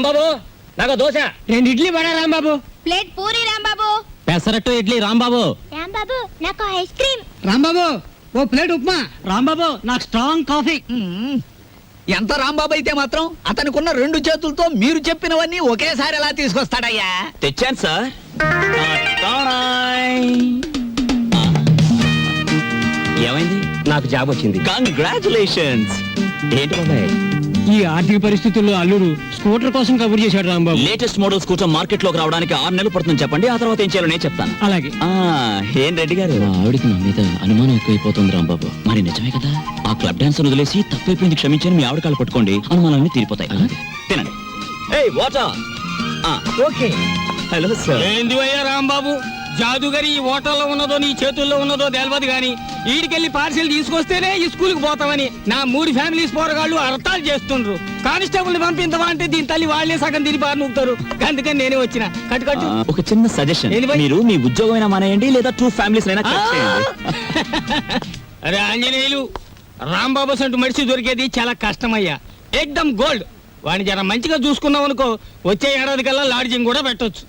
రాంబాబు నాకు దోశ 2 ఇడ్లీ పడా రాంబాబు. ప్లేట్ పూరి రాంబాబు. పెసరట్టు ఇడ్లీ రాంబాబు. రాంబాబు నాకు ice cream. Rambabu ఓ plate upma. Rambabu నాకు స్ట్రాంగ్ కాఫీ. ఎంత రాంబాబు అయితే మాత్రం అతనికున్న 2 చేతులతో మీరు చెప్పినవన్నీ ఒకేసారి ఎలా తీసుకొస్తాడయ్యా? తెచ్చాను సార్. ఏమైంది? నాకు జాబ్ వచ్చింది. కంగ్రాచులేషన్స్. ఏంటి బాబాయ్? ఈ ఆర్థిక పరిస్థితుల్లో అల్లుడు స్కూటర్ కోసం కబుర్ చేశాడు Rambabu. Latest model scooter market లోకి రావడానికి 6 నెలలు పడుతుంది చెప్పండి, ఆ తర్వాత ఏం చేయాలో నేను చెప్తాను. అలాగే. ఏం రెడ్డి గారు, ఆవిడికి నా మీద అనుమానం ఎక్కువైపోతుంది రాంబాబు. మరి నిజమే కదా, ఆ క్లబ్ డాన్స్ వదిలేసి తప్పైపోయింది క్షమించని మీ ఆవిడ కాళ్ళు పట్టుకోండి, అనుమానాన్ని తీరిపోతాయి. తినండి. వాటర్. ఓకే. Hello sir. ఏంది అయ్యా రాంబాబు, జాదుగరి ఈ హోటల్లో ఉన్నదో నీ చేతుల్లో ఉన్నదో తెలియదు గాని ఈడికెళ్ళి పార్సిల్ తీసుకొస్తేనే ఈ స్కూల్కి పోతామని నా 3 ఫ్యామిలీస్ పోరగాళ్ళు అర్థాలు చేస్తుండ్రు. కానిస్టేబుల్ పంపించవా అంటే దీని తల్లి వాళ్లే సగం తిని బారి నూపుతారు. అందుకని నేనే వచ్చిన. కట్టు ఒక చిన్న సజెషన్, మీరు మీ ఉద్యోగమైనా మానేయండి లేదా 2 ఫ్యామిలీస్ అయినా కట్ చేయండి. అరే ఆంజనేయులు, రాంబాబు సంటూ మనిషి దొరికేది చాలా కష్టమయ్యా. ఎక్దమ్ గోల్డ్. వాడిని జర మంచిగా చూసుకున్నాం అనుకో, వచ్చే ఏడాది కల్లా లాడ్జింగ్ కూడా పెట్టొచ్చు.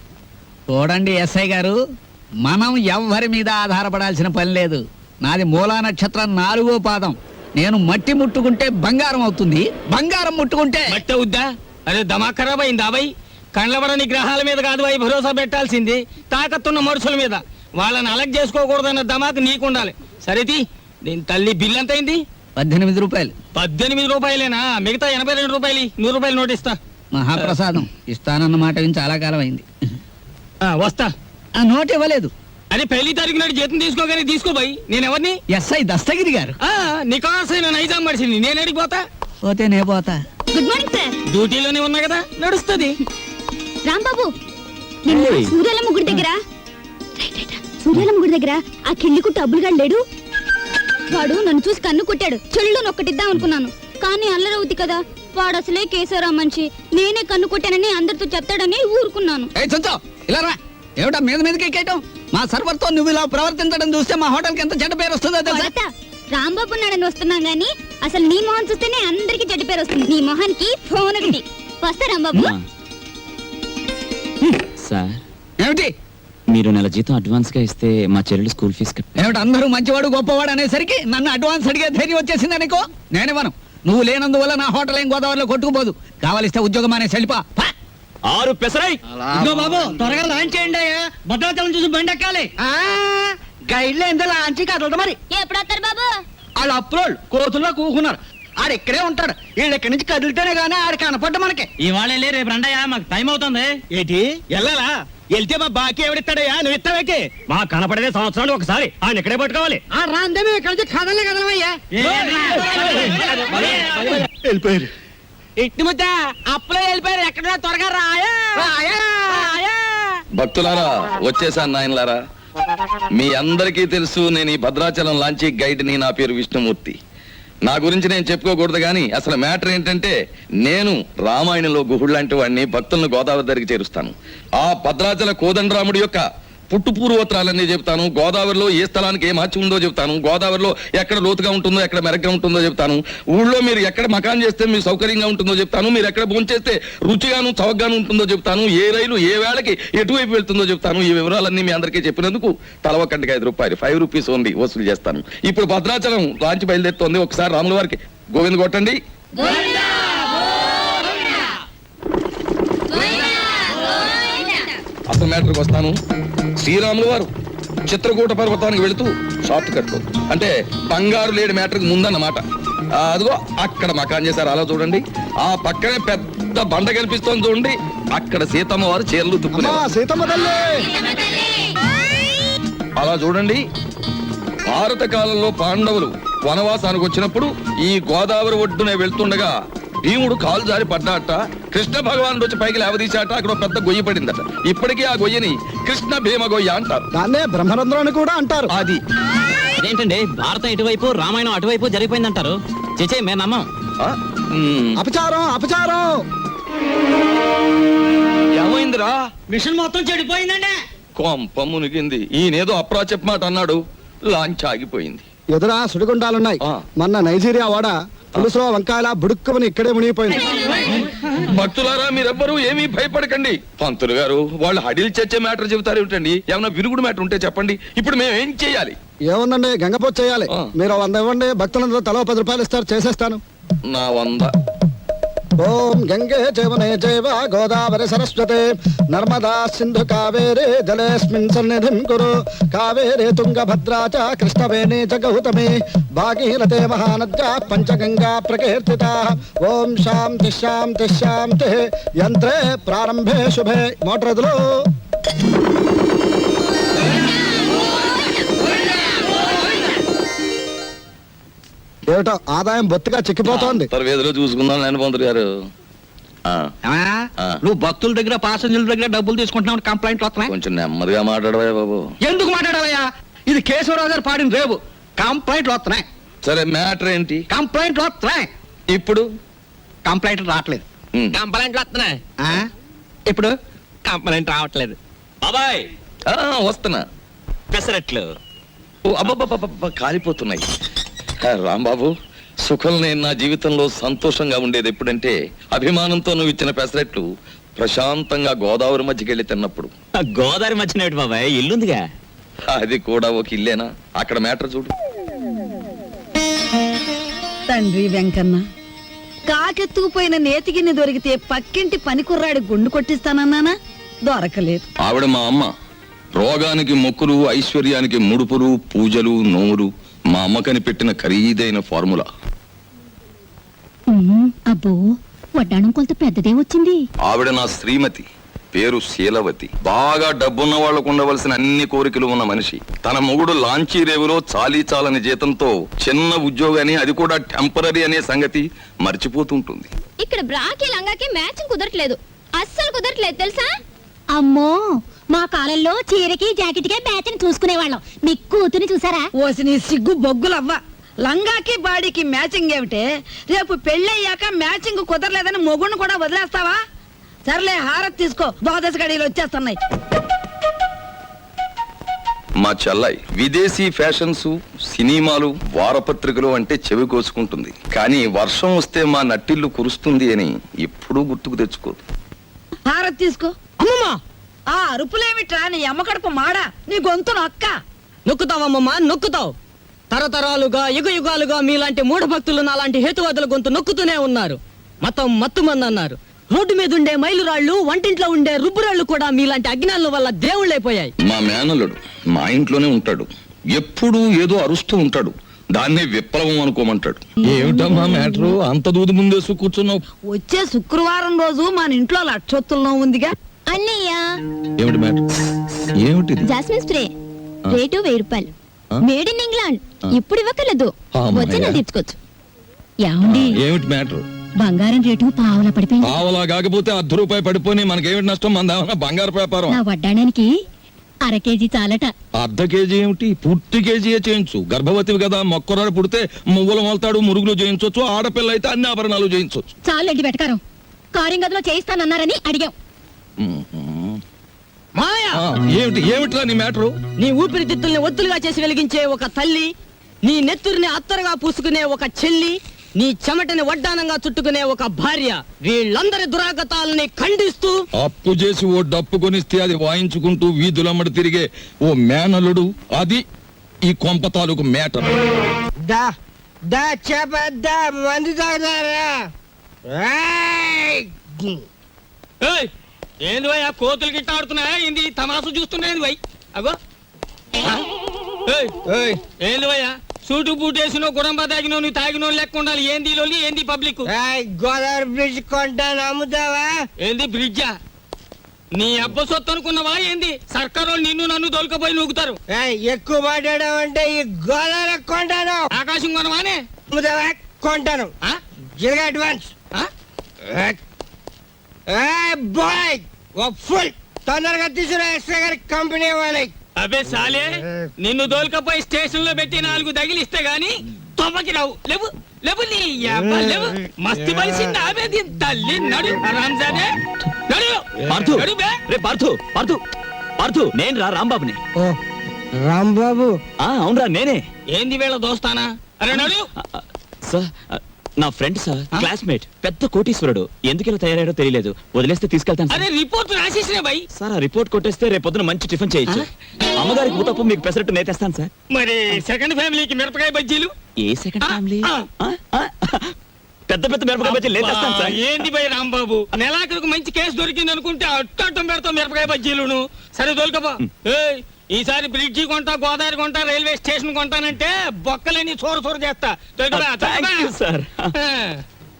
చూడండి ఎస్ఐ గారు, మనం ఎవ్వరి మీద ఆధారపడాల్సిన పని లేదు. నాది మూలా నక్షత్రం 4వ పాదం. నేను మట్టి ముట్టుకుంటే బంగారం అవుతుంది, బంగారం ముట్టుకుంటే మట్టి అవుద్దా? అరే దమా ఖరాబ్ అయింది అబ్బాయి. కండ్లబడని గ్రహాల మీద కాదు అవి భరోసా పెట్టాల్సింది, తాకత్తున్న మనుషుల మీద. వాళ్ళని అలగ్ చేసుకోకూడదన్న దమాకు నీకుండాలి. సరేది, దీని తల్లి బిల్ ఎంత అయింది? 18 రూపాయలు. 18 రూపాయలేనా? మిగతా 82 రూపాయలు. 100 రూపాయలు నోట్ ఇస్తా. మహాప్రసాదం ఇస్తానన్న మాట విని చాలా కాలం అయింది. వస్తా. ఆ నోట్ ఇవ్వలేదు. అరే 1 తారీఖు నాడు జీతం తీసుకోగానే తీసుకోబోయి. నేను ఎవరిని? ఎస్ఐ దస్తగిరి గారు. నికాసైన నైజాం మనిషిని. నేను అడిగిపోతా. పోతే నే పోతా. Good morning sir. డ్యూటీలోనే ఉన్నా కదా, నడుస్తుంది. రాంబాబు, నిన్న సూర్యాలమ్మ గుడి దగ్గర ఆ కిళ్ళి కుట్టు అబ్బులుగాడు లేడు. వాడు నన్ను చూసి కన్ను కొట్టాడు. చెల్లు నొక్కటిద్దాం అనుకున్నాను, కానీ అల్లరవుద్ది కదా. వాడు అసలే కేశవరా మనిషి. నేనే కన్ను కొట్టానని అందరితో చెప్తాడని ఊరుకున్నాను. ఇలా రా. ఏమిటా మీదకి ఎక్కేయటం? మా సర్వర్ తో నువ్వు ఇలా ప్రవర్తించడం చూస్తే మా హోటల్ కి ఎంత చెడ్డ పేరు వస్తుందో తెలుసా? రాంబాబు నాడని వస్తున్నాం గానీ అసలు నీ మొహం చూస్తేనే అందరికి చెడ్డ పేరు వస్తుంది. నీ మొహానికి ఫోన్ ఒకటి. వస్తా రాంబాబు. సార్, ఏమిటి? మీరు నెల జీతం అడ్వాన్స్ గా ఇస్తే మా చెల్లెలు స్కూల్ ఫీజు ఏమిటి? అందరూ మంచివాడు గొప్పవాడు అనేసరికి నన్ను అడ్వాన్స్ అడిగే ధైర్యం వచ్చేసింది అనుకో. నేనివ్వను. నువ్వు లేనందువల్ల నా హోటల్ ఏం గోదావరిలో కొట్టుకుపోదు. కావాలిస్తే ఉద్యోగం అనే సెల్పా. 6 పెసరై. బాబు త్వరగా లాంచ్ చేయండి. భద్రాచలం చూసి బండి ఎక్కాలి. గైడ్లో ఎంత లాంచి కదలదు మరి. ఎప్పుడు వస్తారు బాబు? వాళ్ళు అప్రోల్ కోతుల్లో కూకున్నారు. ఆడు ఇక్కడే ఉంటాడు. వీళ్ళు ఇక్కడి నుంచి కదిలితేనే గానీ ఆడు కనపడ్డ మనకి. ఇవాళ రేపు రండయ్యా, మాకు టైం అవుతుంది. ఏంటి వెళ్ళాలా? వెళ్తే మా బాకీ ఎవడిస్తాడయ్యా? నువ్వు ఇస్తావేకి? మా కనపడేదే సంవత్సరాలు ఒకసారి. ఆయన ఇక్కడే పట్టుకోవాలి. రాందే మేము ఇక్కడ నుంచి కదలే కదలమయ్యా. వెళ్ళిపోయారు. ఇట్టి ముద్ద అప్పులో వెళ్ళిపోయారు. ఎక్కడ త్వరగా రాయా. భక్తులారా, వచ్చేసాను నాయనలారా. మీ అందరికీ తెలుసు, నేను ఈ భద్రాచలం లాంచీ గైడ్ని. నా పేరు విష్ణుమూర్తి. నా గురించి నేను చెప్పుకోకూడదు కానీ అసలు మ్యాటర్ ఏంటంటే, నేను రామాయణంలో గుహుడు లాంటి వాడిని. భక్తులను గోదావరి దగ్గరికి చేరుస్తాను. ఆ భద్రాచల కోదండరాముడి యొక్క పుట్టు పూర్వోత్తరాలన్నీ చెప్తాను. గోదావరిలో ఏ స్థలానికి ఏ మార్చి ఉందో చెప్తాను. గోదావరిలో ఎక్కడ లోతుగా ఉంటుందో, ఎక్కడ మెరగ్గా ఉంటుందో చెప్తాను. ఊళ్ళో మీరు ఎక్కడ మకాన్ చేస్తే మీకు సౌకర్యంగా ఉంటుందో చెప్తాను. మీరు ఎక్కడ భోంచేస్తే రుచిగాను చౌకగాను ఉంటుందో చెప్తాను. ఏ రైలు ఏ వేళకి ఎటువైపు వెళ్తుందో చెప్తాను. ఈ వివరాలన్నీ మీ అందరికీ చెప్పినందుకు తల ఒక్కంటికి 5 రూపాయలు, 5 రూపీస్ ఓన్లీ వసూలు చేస్తాను. ఇప్పుడు భద్రాచలం లాంచి బయలుదేరుతోంది. ఒకసారి రాముల వారికి గోవింద కొట్టండి. అసలు మ్యాటర్కి వస్తాను. శ్రీరాములు వారు చిత్రకూట పర్వతానికి వెళుతూ షార్ట్ కట్, అంటే బంగారు లేడి మ్యాటర్కి ముందన్నమాట. అదిగో అక్కడ మకాన్ చేశారు. అలా చూడండి. ఆ పక్కనే పెద్ద బండ కనిపిస్తోంది చూడండి. అక్కడ సీతమ్మ వారు చీరలు తుక్కునేవారు. అలా చూడండి. భారత కాలంలో పాండవులు వనవాసానికి వచ్చినప్పుడు ఈ గోదావరి ఒడ్డునే వెళ్తుండగా భీముడు కాలు జారి పడ్డాట. కృష్ణ భగవానుడు వచ్చి పైకి లేవదీశాట. అక్కడ పెద్ద గొయ్యి పడిందట. ఇప్పటికీ ఆ గొయ్యని కృష్ణ భీమ గొయ్య అంటారు. దాన్నే బ్రహ్మరంధ్రం అని కూడా అంటారు. అది అదేంటండి, భారతం ఇటువైపు రామాయణం అటువైపు జరిగిపోయిందంటారు. చేచే మేము నమ్మం. అపచారం అపచారం. ఏమైందిరా? మిషన్ మొత్తం చెడిపోయిందండి. కొంప మునిగింది. ఈయనేదో అప్రా చెప్పమాట అన్నాడు. లాంచ్ ఆగిపోయింది. ఎదురా సుడిగుండాలున్నాయి. మొన్న నైజీరియా వాడ పులుసులో వంకాయల బుడుక్కుమని ఇక్కడే మునిగిపోయింది. భక్తులారా మీరెవ్వరూ ఏమీ భయపడకండి. పంతులు గారు వాళ్ళు హడిల్ చచ్చే మ్యాటర్ చెబుతారు ఏమిటండి? ఏమైనా విరుగుడు మ్యాటర్ ఉంటే చెప్పండి. ఇప్పుడు మేము ఏం చేయాలి? ఏముందండి, గంగపోతు చేయాలి. ఆ. మీరు 100 ఇవ్వండి, భక్తులందరూ తలో 10 రూపాయలు ఇస్తారు, చేసేస్తాను. నా 100. ఓం గంగే జవనే జైవ గోదావరి సరస్వతే నర్మదా సింధు కావేరే జలేస్మిన్ సన్నిధిం కురు కావేరే తుంగభద్రా చ కృష్ణవేణి చ గౌతమి భాగీరథే మహానద్యా పంచగంగా ప్రకీర్తితా. ఓం శాంతి శాంతి శాంతి. యంత్రే ప్రారంభే శుభే. మోటార్ ఎదులు. ఏమిటో ఆదాయం బొత్తిగా చిక్కిపోతోంది. వేదిలో చూసుకుందాం లేని పంతులు గారు. ఆ, ఆ. నువ్వు భక్తుల దగ్గర పాసెంజర్ల దగ్గర డబ్బులు తీసుకుంటున్నావు, కంప్లైంట్లు వస్తున్నాయి. కొంచెం నెమ్మదిగా మాట్లాడవా బాబు. ఎందుకు మాట్లాడావయ్యా? ఇది కేశవరావు గారు పాడిన రేవు. కంప్లైంట్లు వస్తున్నాయి, సరే మ్యాటర్ ఏంటి కంప్లైంట్లు వస్తున్నాయి. ఇప్పుడు? కంప్లైంట్లు రావట్లేదు. కంప్లైంట్లు వస్తున్నాయి. ఆ? ఇప్పుడు కంప్లైంట్ రావట్లేదు. బాబాయ్ ఆ, వస్తున్నా. పెసరట్లు. ఓ అబ్బబ్బబ్బబ్బ, కాలిపోతున్నాయి. రాంబాబు, సుఖం నేను నా జీవితంలో సంతోషంగా ఉండేది ఎప్పుడంటే అభిమానంతో నువ్వు ఇచ్చిన పెసరెట్లు ప్రశాంతంగా గోదావరి మధ్యకెళ్ళి తిన్నప్పుడు. గోదావరి మధ్యన ఏమిటి బాబాయ్, ఇల్లుందిగా. అది కూడా ఒక ఇల్లేనా? అక్కడ మ్యాటర్ చూడు. తండ్రి వెంకన్న, కాకెత్తుకుపోయిన నేతిగిన్ని దొరికితే పక్కింటి పనికుర్రాడి గుండు కొట్టిస్తానన్నానా? దొరకలేదు. ఆవిడ మా అమ్మ. రోగానికి మొక్కులు, ఐశ్వర్యానికి ముడుపులు, పూజలు, నోములు మా అమ్మ కనిపెట్టిన ఖరీదైన ఫార్ములా. అబ్బో, వడ్డాణం కొంత పెద్దదే వచ్చింది. ఆవిడ నా శ్రీమతి, పేరు శీలవతి. బాగా డబ్బున్న వాళ్లకు ఉండవలసిన అన్ని కోరికలు ఉన్న మనిషి. తన మొగుడు లాంచీ రేవులో చాలీ చాలని జీతంతో చిన్న ఉద్యోగాన్ని, అది కూడా టెంపరరీ అనే సంగతి మర్చిపోతుంటుంది. ఇక్కడ బ్రాకి లంగాకి మ్యాచింగ్ కుదరట్లేదు, అస్సలు కుదరట్లేదు తెలుసా? అమ్మో, మా కాలంలో చీరకి జాకెట్కే బ్యాచ్ని చూసుకునేవాళ్ళం. మీ కూతుని చూసారా? ఓసి నీ సిగ్గు బొగ్గులవ్వ. లంగాకి బాడీకి మ్యాచింగ్ ఏమిటే? రేపు పెళ్ళయ్యాక మ్యాచింగ్ కుదరలేదని మొగుణ్ణి కూడా వదిలేస్తావా? సర్లే, హారతి తీసుకో, ద్వాదశ గడియలు వచ్చేస్తున్నాయి. మా చెల్లాయి విదేశీ ఫ్యాషన్స్, సినిమాలు, వారపత్రికలు అంటే చెవి కోసుకుంటుంది. కానీ వర్షం వస్తే మా నట్టిల్లు కురుస్తుంది అని ఎప్పుడూ గుర్తుకు తెచ్చుకోదు. హారతి తీసుకో. అమ్మమ్మా, ఆ అరుపులేమిట్రా? నీ అమ్మ కడుపు మాడా, నీ గొంతు నొక్క. నొక్కుతావమ్మమ్మా, నొక్కుతావు. తరతరాలుగా యుగ యుగాలుగా మీలాంటి మూఢ భక్తులు నాలాంటి హేతువాదుల గొంతు నొక్కుతూనే ఉన్నారు. మతం మత్తుమంది అన్నారు. రోడ్డు మీద ఉండే మైలురాళ్ళు, వంటింట్లో ఉండే రుబ్బురాళ్ళు కూడా మీలాంటి అజ్ఞానుల వల్ల దేవుళ్ళైపోయాయి. మా మేనల్లుడు మా ఇంట్లోనే ఉంటాడు. ఎప్పుడూ ఏదో అరుస్తూ ఉంటాడు. దాన్నే విప్లవం అనుకోమంటాడు. ఏమిటమ్మా మ్యాటరు? అంత దూది ముందేసు కూర్చున్నావు. వచ్చే శుక్రవారం రోజు మన ఇంట్లో లక్షొత్తుల్లో ఉందిగా. అన్నయ్య, ఏమిటి మ్యాటర్? ఏమిటిది? జాస్మిన్ స్ప్రే రేటు 1000 రూపాయలు. Made in England. ఇప్పుడు ఇవ్వకలేదు, అమ్మయ్య. వచ్చి నేను తీర్చుకోవచ్చు. యాండి, ఏమిటి మ్యాటర్? బంగారం రేటు పావులా పడిపోయింది. పావలా కాకపోతే ₹10 పడిపోయి మనకేమిటి నష్టం? మన బంగారు వ్యాపారం. నా వడ్డాణానికి 1/2 కేజీ చాలట. ½ కేజీ ఏమిటి? పూర్తి కేజీయే చేయించు. గర్భవతివి కదా, మొక్కరాడు పుడితే మువ్వలు మొలతాడు, మురుగులు చేయించవచ్చు. ఆడపిల్ల అయితే అన్ని ఆభరణాలు చేయించవచ్చు. చాలండి వెటకారం. కారింగదిలో చేయిస్తానన్నారని అడిగాం. మాయా, ఏమిట్రా నీ మ్యాటరు? నీ ఊపిరితిత్తుల్ని ఒత్తులుగా చేసి వెలిగించే ఒక తల్లి, నీ నెత్తురిని అత్తరుగా పూసుకునే ఒక చెల్లి, నీ చెమటని వడ్డానంగా చుట్టుకునే ఒక భార్య, వీళ్ళందరి దురాగతాలని ఖండిస్తూ అప్పు చేసి ఓ డప్పు కొనిస్తే అది వాయించుకుంటూ వీధులమ్మడి తిరిగే ఓ మేనలుడు, అది ఈ కొంప తాలూకు మ్యాటర్. ఏంది భయ్, ఆ కోతులు గిట్ట ఆడుతున్నాయా? ఏంది తమాసు చూస్తున్నాయి భయ్? అగో ఆ? ఏయ్, ఏంది భయ్యా? సూటు బూటేసినో గుడంబ తాగినో నువ్వు తాగినో లెక్క ఉండాలి. ఏంది లోలి, ఏంది పబ్లిక్? గోదావరి బ్రిడ్జ్ కొంటాను, అమ్ముతావా? ఏంది బ్రిడ్జా? నీ అబ్బ సొత్తు అనుకున్నావా ఏంది? సర్కారు నిన్ను నన్ను దొలకపోయి నూగుతారు. ఎక్కువ మాట్లాడావంటే ఈ గోదావరి కొంటాను. ఆకాశం కొనవానే? అమ్ముతావా? కొంటాను. ఆ? జిరగా అడ్వాన్స్. ఆ? బాయ్, ఓ ఫుల్ తొందరగా తీసుకురా, ఎక్స్ట్రా గారి కంపెనీ వాళ్ళకి. అబే సాలే, నిన్ను దోల్కపోయి స్టేషన్ లో పెట్టి 4 తగిలిస్తే గాని తొమ్మకి రావు. లేవు లేవు, నీ యబ్బ లేవు. మస్తి బలిసింది ఆవేది తల్లి. నడు రాంజానే, నడు పార్థు, నడు బే. రే పార్థు, నేను రా రాంబాబుని. ఓ రాంబాబు, అవునరా నేనే. ఏంది వీళ్ళ దోస్తానా? అరే నడు. సార్ నా ఫ్రెండ్ సార్, క్లాస్మేట్, పెద్ద కోటీశ్వరుడు. ఎందుకు ఇలా తయారయ్యాడో తెలియలేదు. వదిలేస్తే తీసుకెళ్తాను అరే సార్. రిపోర్ట్ రాసేసిన బై. సార్ ఆ రిపోర్ట్ కొట్టేస్తే రేపు పొద్దున మంచి టిఫిన్ చేయొచ్చు. అమ్మగారికి ఊతప్పం, మీకు పెసరట్టు నేతేస్తాను సార్. మరి సెకండ్ ఫ్యామిలీకి మిరపకాయ బజ్జీలు. ఏ సెకండ్ ఫ్యామిలీ? ఆ. పెద్ద పెద్ద మిరపకాయ బజ్జీలు నేతేస్తాను సార్. ఏంది బై రాంబాబు, నెలాఖరుకు మంచి కేసు దొరికింది అనుకుంటే అట్టం పెడతాం మిరపకాయ బజ్జీలును. సరే దొరకబా. ఏయ్, ఈసారి బ్రిడ్జి కొంటా, గోదావరి కొంటా, రైల్వే స్టేషన్ కొంటానంటే బొక్కలేని చోరు చేస్తా. దొరకబా, Thank you, sir.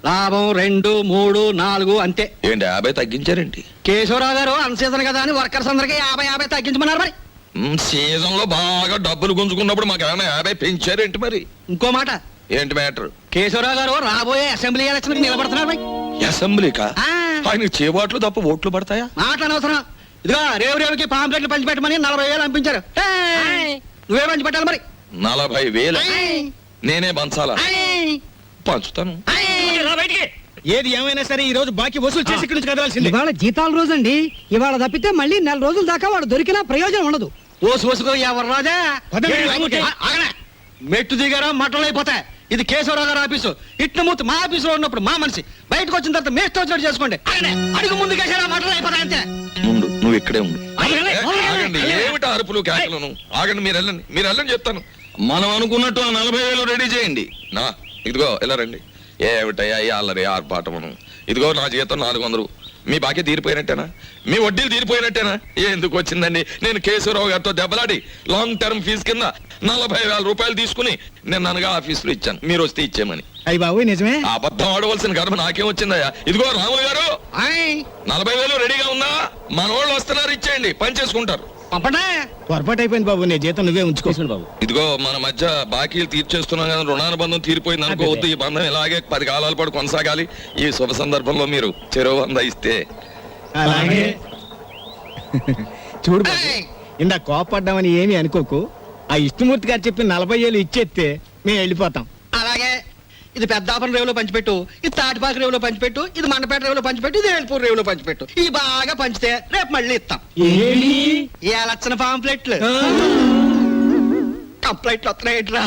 లాభం 2, 3, 4 అంతే. ఏంటి 50 తగ్గించారేంటి? కేశవరావు గారు అన్సీజన్ కదా అని వర్కర్స్ అందరికి 50 తగ్గించమన్నారు. మరి సీజన్ లో బాగా డబ్బులు గుంజుకున్నప్పుడు మాకు ఏమైనా 50 పెంచారేంటి మరి? ఇంకో మాట, ఏంటి మ్యాటర్? కేశవరావు గారు రాబోయే అసెంబ్లీ ఎలక్షన్ నిలబడుతున్నారు. మరి అసెంబ్లీకా? ఆ. ఆయనకి చేబాట్లు తప్ప ఓట్లు పడతాయా? మాట్లాడనవసరం. ఇదిగో రేవుకి పాంప్లెట్లు పంచిపెట్టమని 40,000 పంపించారు. నువ్వే పంచి పెట్టాలి మరి. 40,000 నేనే పంచాలా? పంచుతాను. రా బయటికి. ఏది ఏమైనా సరే ఈ రోజు బాకీ వసూలు చేసి ఇక్కడి నుంచి కదలాల్సింది. ఇవాళ జీతాల రోజు అండి. ఇవాళ తప్పితే మళ్ళీ నెల రోజుల దాకా వాడు దొరికినా ప్రయోజనం ఉండదు. ఓసుకో ఎవరు రాజా. పదండి, రాముకి. ఆగనే. మెట్టు దిగారా మట్టలు అయిపోతాయి. ఇది కేశవరావు గారు ఆఫీసు. ఇట్ల మూర్తి మా ఆఫీసులో ఉన్నప్పుడు మా మనిషి, బయటకు వచ్చిన తర్వాత మేస్తో వచ్చినట్టు చేసుకోండి. ఆగనే. అడుగు ముందు కేసారా మట్టలు అయిపోతాయి అంతే. ముందు నువ్వు ఇక్కడే ఉండు. ఆగండి. ఆగండి, ఏమిటి అరుపులు కేకలను? ఆగండి, మీరు వెళ్ళండి చెప్తాను. మనం అనుకున్నట్టు 40,000 రెడీ చేయండి. నా ఇదిగో ఇలా రండి. ఏమిటయ్యా ఈ అల్లరి ఆర్పాటమును? ఇదిగో నా జీతం 400. మీ బాకీ తీరిపోయినట్టేనా? మీ వడ్డీలు తీరిపోయినట్టేనా? ఎందుకు వచ్చిందండి? నేను కేశవరావు గారితో దెబ్బలాడి లాంగ్ టర్మ్ ఫీజు కింద 40,000 రూపాయలు తీసుకుని నేను అనగా ఆఫీసులో ఇచ్చాను. మీరు వస్తే ఇచ్చేమని. అయ్యి బాబు నిజమే. అబద్ధం ఆడవలసిన కర్మ నాకేం వచ్చిందయ్యా? ఇదిగో రాములు గారు, 40,000 రెడీగా ఉందా? మన వాళ్ళు వస్తున్నారు, ఇచ్చేయండి, పని చేసుకుంటారు. పంపండి. పొరపాటు అయిపోయింది బాబు, నీ జీతం నువ్వే ఉంచుకో బాబు. ఇదిగో మన మధ్య బాకీలు తీర్చేస్తున్నాం కదా, రుణానుబంధం తీరిపోయింది అనుకోవద్దు. ఈ బంధం ఇలాగే 10 కాలాల పాటు కొనసాగాలి. ఈ శుభ సందర్భంలో మీరు చెరువు 100 ఇస్తే. అలాగే. చూడు బాబు, ఇందా కోపడ్డామని ఏమీ అనుకోకు. ఆ ఇష్టమూర్తి గారు చెప్పి 40,000 ఇచ్చేస్తే మేము వెళ్ళిపోతాం. అలాగే. ఇది పెద్దాపురం రేవులో పంచిపెట్టు, ఇది తాటిపాక రేవులో పంచిపెట్టు, ఇది మండపేట రేవులో పంచిపెట్టు, ఇది ఏల్పూర్ రేవులో పంచిపెట్టు. ఈ బాగా పంచితే రేపు మళ్ళీ ఇస్తాం. ఈ లక్షణ పాంప్లెట్లు కంప్లైంట్లు వస్తున్నాయిట్రా.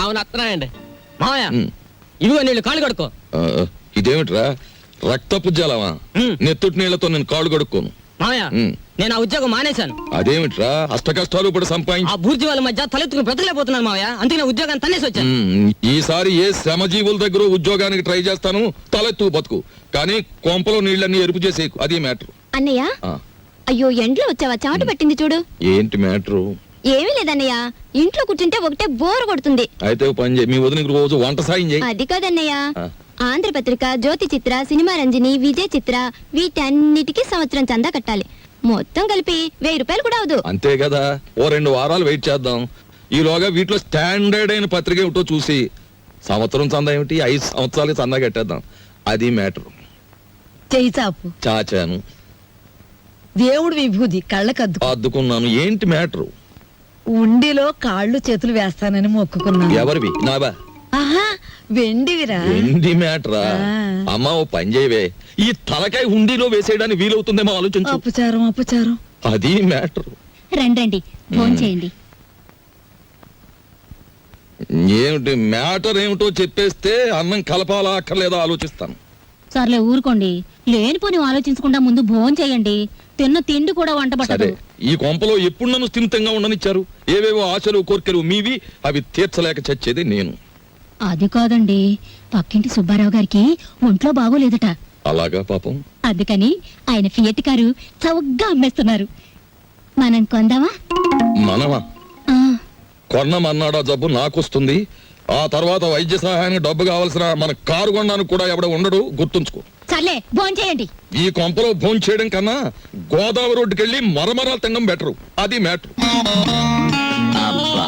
అవును వస్తున్నాయండి మావయ్య. ఉమ్. ఇదిగో నీళ్ళు కాళ్ళు కడుక్కో. ఇదేమిట్రా రక్తపు జలమా? నెత్తుటి నీళ్లతో నేను కాళ్ళు కడుక్కోను. మావయ్య ఉమ్. నేను ఆ ఉద్యోగం మానేశాను. అదేమిట్రా అష్ట కష్టాలు ఇప్పుడు సంపాదించి. ఆ బూర్జీ వాళ్ళ మధ్య తలెత్తుకుని బ్రతకలేకపోతున్నాను మావయ్య. అందుకే నా ఉద్యోగాన్ని తన్నేసి వచ్చాను. ఈసారి ఏ శ్రమజీవుల దగ్గర ఉద్యోగానికి ట్రై చేస్తాను. తలెత్తు బతుకు, కానీ కొంపలో నీళ్ళన్నీ ఎరుపు చేసేకు. అది మ్యాటర్. అన్నయ్య, అయ్యో ఎండ్లో వచ్చావా? చెమట పట్టింది చూడు. ఏంటి మ్యాటరు? ఏమీ లేదన్నయ్య, ఇంట్లో కూర్చుంటే ఒకటే బోర్ కొడుతుంది. అయితే ఓ పని చేయి, మీ వదినకి రోజు వంట సాయం చేయి. అది కాదన్నయ్య, ఆ. ఆంధ్రపత్రిక, జ్యోతి చిత్ర, సినిమా రంజని, విజయ్ చిత్ర వీటన్నిటికీ సంవత్సరం చందా కట్టాలి. మొత్తం కలిపి 1000 రూపాయలు కూడా అవదు. అంతే కదా, ఓ 2 వారాలు వెయిట్ చేద్దాం. ఈలోగా వీటిలో స్టాండర్డ్ అయిన పత్రిక ఏమిటో చూసి సంవత్సరం చందా ఏమిటి, 5 సంవత్సరాలకి చందా కట్టేద్దాం. అది మ్యాటర్. చెయ్యి చాపు. చాచాను, దేవుడు విభూది కళ్ళకద్దు. అద్దుకున్నాను. ఏంటి మ్యాటర్? ఉండిలో కాళ్ళు చేతులు వేస్తానని మొక్కుకున్నాను. ఎవరివి? నావా? ఆహా, వెండివిరా. ఏంటి మ్యాటరా? ఆ. అమ్మా ఓ పని చేయవే, ఈ తలకాయ హుండీలో వేసేయడానికి వీలవుతుందేమో ఆలోచించు. అపచారం. అది మ్యాటర్. రండి ఫోన్ చేయండి. ఏమిటి మ్యాటర్ ఏమిటో చెప్పేస్తే అన్నం కలపాలా అక్కర్లేదా ఆలోచిస్తాను. సర్లే ఊరుకోండి, లేనిపోని ఆలోచించకుండా ముందు భోజనం చేయండి. తిన్న తిండి కూడా వంట పట్టదు. సరే, ఈ కొంపలో ఎప్పుడు నన్ను స్థిమితంగా ఉండనిచ్చారు? ఏవేవో ఆశలు కోర్కెలు మీవి, అవి తీర్చలేక చచ్చేది నేను. అది కాదండి, పక్కింటి సుబ్బారావు గారికి ఒంట్లో బాగోలేదట. అలాగా పాపం. అందుకని ఆయన ఫియట్ కారు చౌకగా అమ్మేస్తున్నారు. మనం కొందామా? మనమా? ఆ, కొన్నమన్నాడా జబ్బు నాకొస్తుంది. ఆ తర్వాత వైద్య సహాయానికి డబ్బు కావాల్సిన మన కారు కొనడానికి కూడా ఎవడ ఉండడు, గుర్తుంచుకో. సర్లే భోజనం చేయండి. ఈ కొంపలో భోంచేయడం చేయడం కన్నా గోదావరి రోడ్డుకి వెళ్ళి మరమరాలు తినడం బెటరు. అది మ్యాటర్. అబ్బా,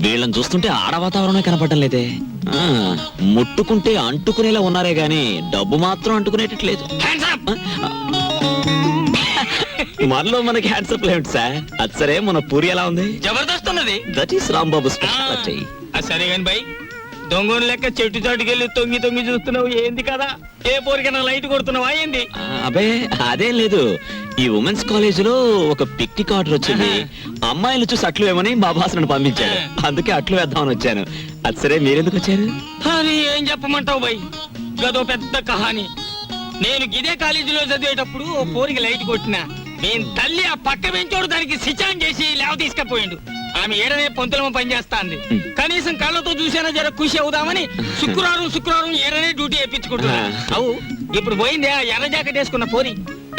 వీళ్ళని చూస్తుంటే ఆడ వాతావరణమే కనపడడం లేదే. ముట్టుకుంటే అంటుకునేలా ఉన్నారే గాని డబ్బు మాత్రం అంటుకునేటట్లేదు. మనలో మనకి హ్యాండ్సప్ లేదు సార్. అది సరే, మన పూరి ఎలా ఉంది? జబర్దస్త్ ఉన్నది. That is Rambabu speciality. సరే కాని బై, దొంగను లెక్క చెట్టు చాటుకెళ్ళి తొంగి చూస్తున్నావు ఏంది కదా? ఏ పోరికైనా లైట్ కొడుతున్నావా ఏంది? అబే అదేం లేదు, ఈ ఉమెన్స్ కాలేజ్ లో ఒక పిక్నిక్ ఆర్డర్ వచ్చింది. అమ్మాయిలు చూసి అట్లు వేమని మా బాస్ నన్ను పంపించాడు. అందుకే అట్లు వేద్దామని వచ్చాను. అది సరే, మీరెందుకు వచ్చారు? అని ఏం చెప్పమంటావు బై, గదో పెద్ద కహాని. నేను గిదే కాలేజీలో చదివేటప్పుడు ఓ పోరికి లైట్ కొట్టిన నేను తల్లి ఆ పక్క పెంచోడు దానికి సిచాన్ చేసి లేవ తీసుకపోయిండు. ఆమె ఏడనే పొంతులమ పనిచేస్తాంది. కనీసం కళ్ళతో చూసేనా జర ఖుషి అవుదామని శుక్రవారం ఏడనే డ్యూటీ వేయించుకుంటున్నా. అవు ఇప్పుడు పోయింది ఆ ఎర్ర జాకెట్ వేసుకున్న పోరి.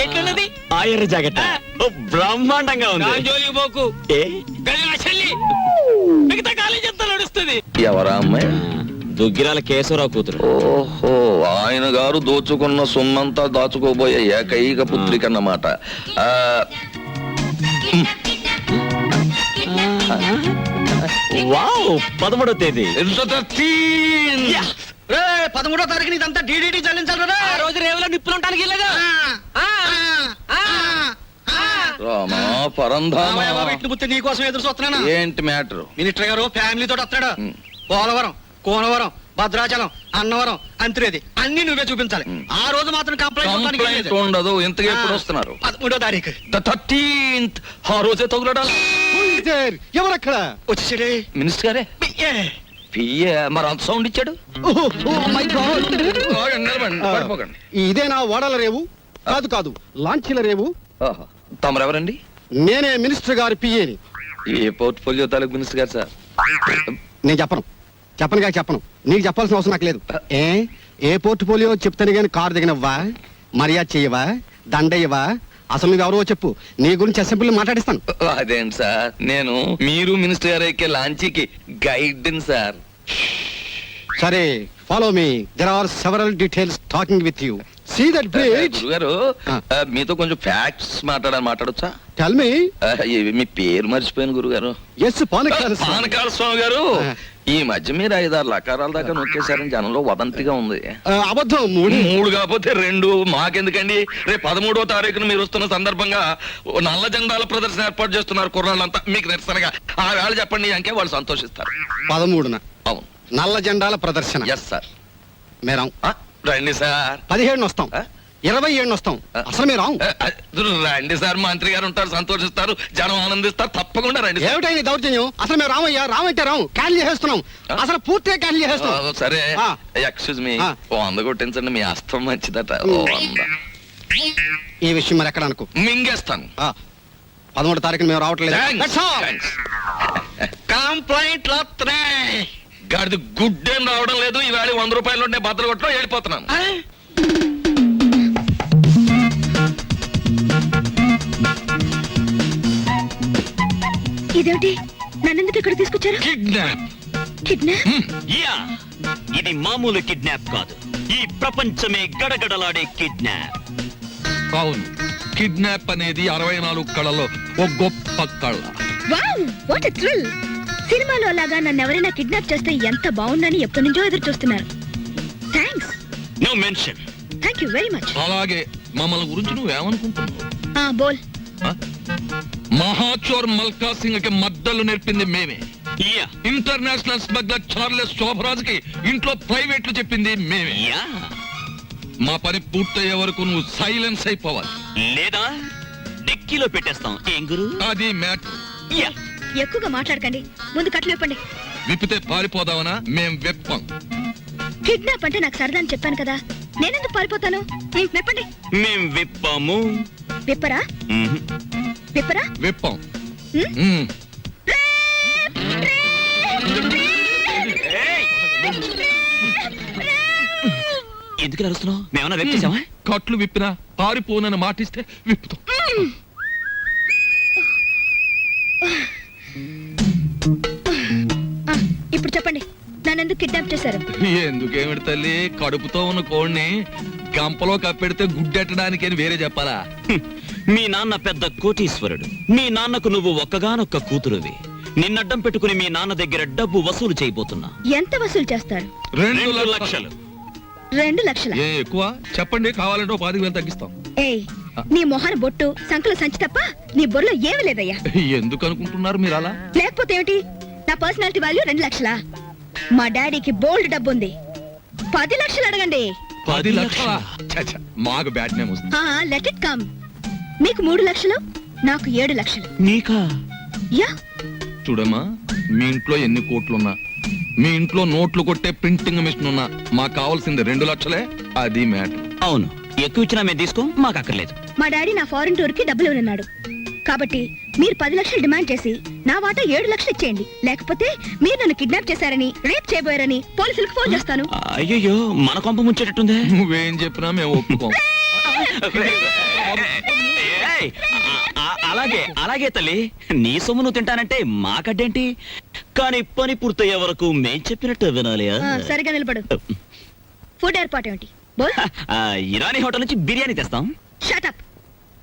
ఎట్లున్నది ఆ ఎర్ర జాకెట్ బ్రహ్మాండంగా ఉంది. జోలికి పోకు, ఏ గది నా చెల్లి. మిగతా కాలేజ్ అంతా నడుస్తుంది. ఎవరా అమ్మాయి? దుగ్గిరాల కేశవరావు కూతురు. ఓహో, ఆయన గారు దోచుకున్న సొమ్మంతా దాచుకోబోయే ఏకైక పుత్రిక అన్నమాట. వావ్, 13వ తేదీ. 13వ తారీఖున ఇదంతా డీడీటీ చెల్లించాలి. ఆ రోజు రేవులో నిప్పులు ఉంటానికి వెళ్ళగా రామా పరంధామా, నీకోసం ఎదురు చూస్తున్నాను. ఏంటి మ్యాటర్? మినిస్టర్ గారు ఫ్యామిలీ తోటి వస్తాడు. పోలవరం, కోనవరం, భద్రాచలం, అన్నవరం, అంత్రేది అన్ని నువ్వే చూపించాలి. ఆ రోజు మాత్రం కంప్లైంట్ ఉండదు. ఇంతగా ఎప్పుడు వస్తున్నారు? 13వ తారీఖు. 13th. ఆ రోజే తగులడాలి. ఎవరక్కడ? వచ్చేసాడే మినిస్టర్ గారే. పియ్యే మరి అంత సౌండ్ ఇచ్చాడు. ఆగండి, నిలబడండి, పడిపోకండి. ఇదేనా ఓడల రేవు? కాదు కాదు, లాంచీల రేవు. ఆహా, తమరెవరండి? నేనే మినిస్టర్ గారి పిఏని. ఏ పోర్ట్ఫోలియో తాలూకు మినిస్టర్ గారు సార్? నేను చెప్పను చెప్పను. నీకు చెప్పాల్సిన అవసరం నాకు లేదు. ఏ పోర్ట్ఫోలియో చెప్తాను గాని కారు దిగనవ్వా, మర్యాద చెయ్యవా, దండయ్యవా? అసలు నువ్వెవరో చెప్పు, నీ గురించి అసెంబ్లీలో మాట్లాడిస్తాను. అదేంటి సార్, నేను మీరు మినిస్టర్ గారు ఎక్కే లాంచీకి గైడ్ సార్. సరే, follow me. There are several details talking with you. See that bridge. గురుగారు, మీతో కొంచెం ఫ్యాక్ట్స్ మాట్లాడొచ్చా? Tell me. మీ పేరు మర్చిపోయాను గురుగారు. ఎస్, పానకాల స్వామి గారు. ఈ మధ్య మీరు 5-6 లకారాల దాకా నొక్కేశారని జనంలో వదంతిగా ఉంది. అబద్ధం. 3 కాకపోతే 2. మాకెందుకండి? రేపు 13వ తారీఖున మీరు వస్తున్న సందర్భంగా నల్ల జెండాల ప్రదర్శన ఏర్పాటు చేస్తున్నారు కుర్రాళ్ళంతా. మీకు నిరసనగా ఆ వేళ చెప్పండి అంకే వాళ్ళు సంతోషిస్తారు. 13న అవును, నల్ల జెండాల ప్రదర్శన. Yes sir. మేరం రండి సార్. 17 వస్తాం, 27 వస్తాం. అసలు మీరు రండి సార్, మంత్రి గారు ఉంటారు, సంతోషిస్తారు, జనం ఆనందిస్తారు. తప్పకుండా రండి. ఏమిటైంది దౌర్జన్యం? అసలు మేము రామంటే రాము, క్యాన్సిల్ చేసేస్తున్నాం. అసలు పూర్తిగా క్యాన్సిల్ చేసేస్తున్నాం. సరే, ఎక్స్క్యూజ్ మీ, 100 కొట్టించండి, మీ అస్తం మంచిదట. 100 ఈ విషయం మరి ఎక్కడ అనుకో, మింగేస్తాను. 13వ తారీఖున మేము రావట్లేదు. కంప్లైంట్లు వస్తున్నాయి. గాడిది గుడ్డేం రావడం లేదు. ఈవేళ 100 రూపాయలు ఉంటే బద్దలు కొట్టడం వెళ్ళిపోతున్నాను. ఇదేంటి, నన్నెందుకు ఇక్కడ తీసుకొచ్చారు? కిడ్నాప్. యా, ఇది మామూలు కిడ్నాప్ కాదు. ఈ ప్రపంచమే గడగడలాడే కిడ్నాప్. అవును, కిడ్నాప్ అనేది 64 కళలో ఒక గొప్ప కళ. Wow, what a thrill! సినిమాలో లాగా నన్ను ఎవరైనా కిడ్నాప్ చేస్తే ఎంత బాగుందని ఎప్పటి నుంచో ఎదురు చూస్తున్నారు. Thanks. No mention. Thank you very much. అలాగే మమ్మల్ని గురించి నువ్వేమనుకుంటున్నావు? బోల్. మహాచోర్ మల్కా సింగ్ కి మద్దలు నేర్పింది మేమే. Yeah, international smuggler Charles Shobharaj కి ఇంట్లో ప్రైవేట్లు చెప్పింది మేమే. యా, మా పని పూర్తయ్యే వరకు నువ్వు సైలెన్స్ అయిపోవాలి, లేదా డిక్కీలో పెట్టేస్తాం. ఏం గురు? అది మ్యాటర్. యా, ఎక్కువగా మాట్లాడకండి, ముందు కట్లు విప్పండి. విప్పితే పారిపోదావనా? మేం వెప్పం. కిడ్నాప్ అంటే నాకు సరదా అని చెప్పాను కదా, నేనెందుకు పారిపోతాను? విప్పండి. మేం విప్పాము. విప్పరా? విప్పరా? వెప్పం. ఎందుకు అరుస్తున్నావు? మేమన్నా వెప్పేసామా? కట్లు విప్పినా పారిపోనని మాటిస్తే విప్పుతాం. ఇప్పుడు చెప్పండి, నన్నెందుకు కిడ్నాప్ చేశారు? ఎందుకేమిటి తల్లి, కడుపుతో ఉన్న కోడిని గంపలో కప్పెడితే గుడ్డెట్టడానికి అని వేరే చెప్పాలా? మీ నాన్న పెద్ద కోటీశ్వరుడు. మీ నాన్నకు నువ్వు ఒక్కగానొక్క కూతురువి. నిన్నడ్డం పెట్టుకుని మీ నాన్న దగ్గర డబ్బు వసూలు చేయబోతున్నా. ఎంత వసూలు చేస్తారు? 2 లక్షలు. 2 లక్షల? ఏ ఎక్కువ చెప్పండి, కావాలంటే 10,000 తగ్గిస్తాం. ఏయ్, నీ మొహన బొట్టు, సంకల సంచి తప్ప నీ బొర్రలో ఏమీ లేదయ్యా. ఎందుకు అనుకుంటున్నారు మీరు అలా? లేకపోతే ఏమిటి, నా పర్సనాలిటీ వాల్యూ 2 లక్షలా? మా డాడీకి బోల్డ్ డబ్బు ఉంది, 10 లక్షలు అడగండి. 10 లక్షలా? మాకు బ్యాడ్ నేమ్ వస్తుంది. Let it come. మీకు 3 లక్షలు, నాకు 7 లక్షలు. నీకా? యా. చూడమ్మా, మీ ఇంట్లో ఎన్ని కోట్లున్నా, మీ ఇంట్లో నోట్లు కొట్టే ప్రింటింగ్ మిషన్ ఉన్నా, మాకు కావాల్సింది 2 లక్షలే. అది మ్యాటర్. అవును, ఎక్కువ ఇచ్చినా మేము తీసుకో, మాకు అక్కర్లేదు. మా డాడీ నా ఫారెన్ టూర్ కి డబ్బులు ఇవ్వనున్నాడు. కాబట్టి మీరు 10 లక్షలు డిమాండ్ చేసి నా వాటా 7 లక్షలు ఇచ్చేయండి. లేకపోతే మీరు నన్ను కిడ్నాప్ చేశారని, రేప్ చేయబోయారని పోలీసులకు ఫోన్ చేస్తాను. అయ్యో, మన కొంప ముంచేటట్టుందే. నువ్వేం చెప్పినా మేము ఒప్పుకోం. ఏయ్, అలాగే అలాగే తల్లి, నీ సొమ్ము నువ్వు తింటానంటే మాకడ్డేంటి? కానీ పని పూర్తయ్యే వరకు మేం చెప్పినట్టు వినాలి. సరిగా నిలబడు. ఫుడ్ ఏర్పాటు ఏమిటి? బోల్. ఇరానీ హోటల్ నుంచి బిర్యానీ తెస్తాం. Shut up.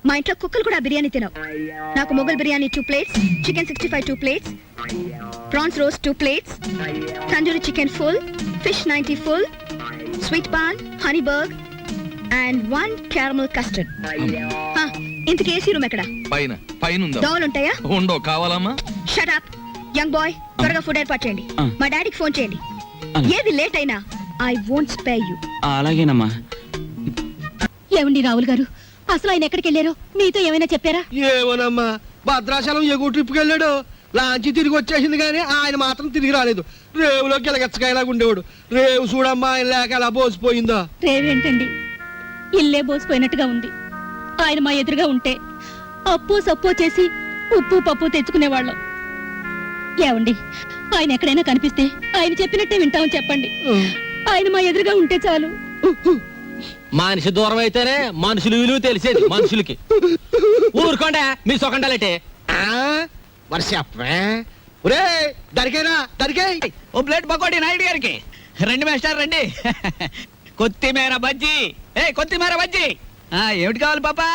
మా ఇంట్లో కుక్కలు కూడా బిర్యానీ తినవు. నాకు Mughal biryani 2 plates, chicken 65 2 plates, prawns roast 2 plates, tandoori chicken full, fish 90 full, sweet paan, honey burg and 1 caramel custard. ఇంతకీ ఏసీ రూమ్ ఎక్కడ? పైన పైన ఉందా? దోవలు ఉంటాయా? ఉండో, కావాలమ్మా? Shut up. యంగ్ బాయ్, త్వరగా ఫుడ్ ఏర్పాటు చేయండి. మా డాడీకి ఫోన్ చేయండి. ఏది లేట్ అయినా ఐ వోంట్ స్పేర్ యు. అలాగేనమ్మా. ఏమండి రావుల్ గారు, అసలు ఆయన ఎక్కడికి వెళ్ళారో మీతో ఏమైనా చెప్పారా? ఏమోనమ్మా, భద్రాచలం ఎగువ ట్రిప్కి వెళ్ళాడు. లాంచి తిరిగి వచ్చేసింది కానీ ఆయన మాత్రం తిరిగి రాలేదు. రేవులో గిలగచ్చకాయలాగా ఉండేవాడు. రేవు చూడమ్మా, ఆయన లేక ఎలా బోసిపోయిందో. రేవేంటండి, ఇల్లే బోసిపోయినట్టుగా ఉంది. ఆయన మా ఎదురుగా ఉంటే అప్పు సప్పు చేసి ఉప్పు పప్పు తెచ్చుకునేవాళ్ళం. ఏమండి, ఆయన ఎక్కడైనా కనిపిస్తే ఆయన చెప్పినట్టే వింటామని చెప్పండి. ఆయన మా ఎదురుగా ఉంటే చాలు. మనిషి దూరం అయితేనే మనుషులు విలువ తెలిసేది మనుషులకి. ఊరుకోండి మీ సొకండాలంటే. మరి చెప్పే. ఒరే దరికేనా, దరికే. ఓ ప్లేట్ పకోడీ నాయుడు గారికి. రండి మేస్టర్ రండి. కొత్తిమీర బజ్జీ. కొత్తిమీర బజ్జీ. ఏమిటి కావాలి పాపా?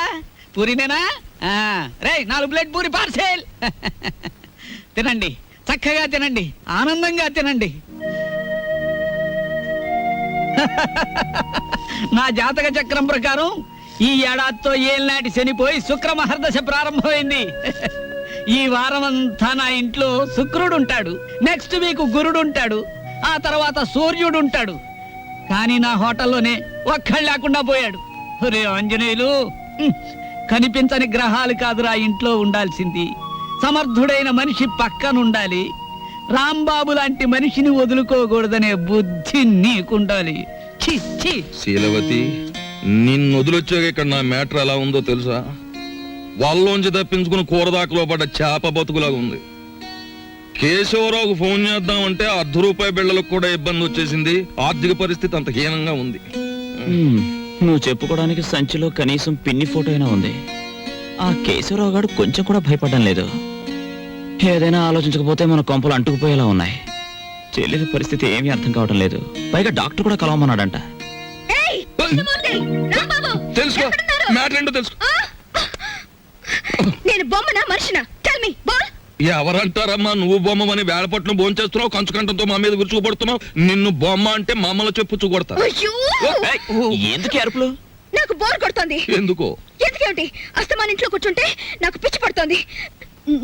పూరినేనా? రే 4 ప్లేట్ పూరి పార్సెల్. తినండి, చక్కగా తినండి, ఆనందంగా తినండి. నా జాతక చక్రం ప్రకారం ఈ ఏడాదితో ఏళ్ళనాటి శనిపోయి శుక్ర మహర్దశ ప్రారంభమైంది. ఈ వారం అంతా నా ఇంట్లో శుక్రుడు ఉంటాడు, నెక్స్ట్ వీక్ గురుడు ఉంటాడు, ఆ తర్వాత సూర్యుడు ఉంటాడు. కానీ నా హోటల్లోనే ఒక్కళ్ళు లేకుండా పోయాడు. ఒరే ఆంజనేయులు, కనిపించని గ్రహాలు కాదురా ఇంట్లో ఉండాల్సింది. సమర్థుడైన మనిషి పక్కనుండాలి. రాంబాబు లాంటి మనిషిని వదులుకోకూడదనే బుద్ధి నీకుండాలి. శీలవతి, నిన్ను వదిలొచ్చాక ఇక్కడ నా మ్యాటర్ ఎలా ఉందో తెలుసా? వాళ్ళలోంచి తప్పించుకుని కూరదాకలో పడ్డ చేప బతుకులాగా ఉంది. కేశవరావుకు ఫోన్ చేద్దామంటే ₹1 బిళ్ళలకు కూడా ఇబ్బంది వచ్చేసింది. ఆర్థిక పరిస్థితి అంత హీనంగా ఉంది. నువ్వు చెప్పుకోవడానికి సంచిలో కనీసం పిన్ని ఫోటో అయినా ఉంది. ఆ కేశవరావు గారు కొంచెం కూడా భయపడడం లేదు. ఏదైనా ఆలోచించకపోతే మన కొంపలు అంటుకుపోయేలా ఉన్నాయి. చెల్లెలి పరిస్థితి ఏమీ అర్థం కావడం లేదు. పైగా డాక్టర్ కూడా కలవమన్నాడంట. తెలుసుకో, మ్యాటర్ ఏంటో తెలుసుకో. నేను బొమ్మనా మనిషినా? Tell me. బాల్. ఎవరంటారమ్మా నువ్వు బొమ్మని? వేళపట్నం భోంచేస్తున్నావు, కంచుకంఠంతో మా మీద విరుచుకుపడుతున్నావు. నిన్ను బొమ్మ అంటే మా అమ్మలో చెప్పు కొడతా. ఎందుకు అరుపులు? నాకు బోర్ కొడుతోంది. ఎందుకో? ఎందుకేమిటి? అస్తమాన్ ఇంట్లో కూర్చుంటే నాకు పిచ్చి పడుతోంది.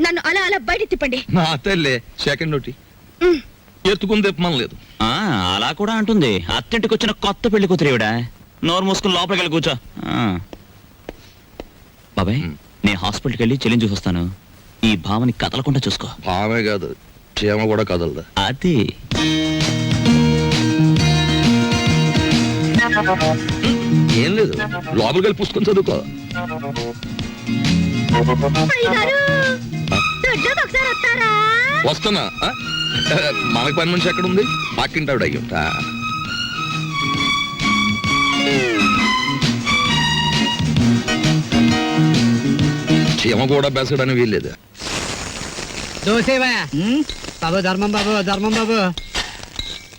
నన్ను అలా అలా బయట తిప్పండి. నా తల్లే సెకండ్ ఒకటి ఎత్తుకుని తిప్పమనలేదు. అలా కూడా అంటుంది. అత్తింటికి వచ్చిన కొత్త పెళ్లి కూతురేవిడా. నోరు మూసుకుని లోపలికి వెళ్ళి కూర్చో. బాబాయ్, నేను హాస్పిటల్కి వెళ్ళి చెల్లిని చూసొస్తాను. ఈ భావని కదలకుండా చూసుకో. భావే కాదు, చీమ కూడా కదలదా. అది ఏం లేదు, లోపలికి వెళ్ళి పుస్తకం చదువుకో. వస్తున్నా. మనకు పని మనిషి ఎక్కడ ఉంది? పక్కింటావిడ అయ్యుంటా. చీమ కూడా బెసడని వీల్లేదు. దోసేవయ్యా బాబు, ధర్మం బాబు, ధర్మం బాబు,